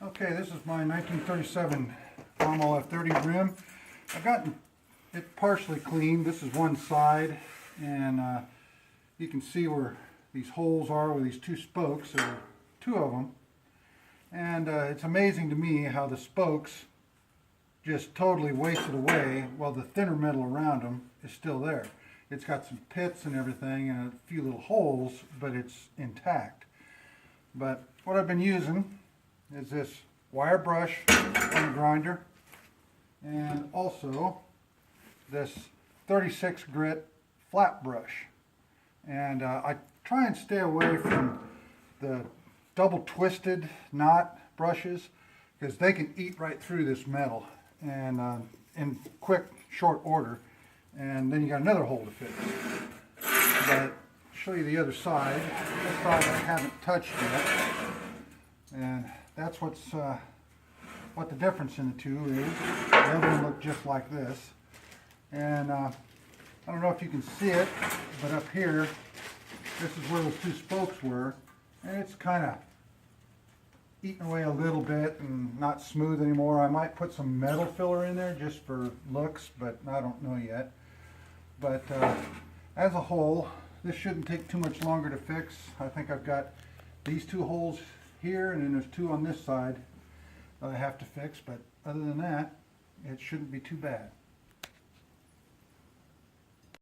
Okay, this is my 1937 Farmall F-30 rim. I've gotten it partially cleaned. This is one side, and you can see where these holes are with these two spokes. There are two of them. And it's amazing to me how the spokes just totally wasted away while the thinner metal around them is still there. It's got some pits and everything and a few little holes, but it's intact. But what I've been using is this wire brush on the grinder, and also this 36 grit flat brush. And I try and stay away from the double twisted knot brushes because they can eat right through this metal and in quick short order, and then you got another hole to fix. But I'll show you the other side. This side I haven't touched yet, and that's what the difference in the two is. The other one looked just like this, and I don't know if you can see it, but up here, this is where those two spokes were, and it's kind of eating away a little bit and not smooth anymore. I might put some metal filler in there just for looks, but I don't know yet. But as a whole, this shouldn't take too much longer to fix. I think I've got these two holes here, and then there's two on this side that I have to fix, but other than that, it shouldn't be too bad.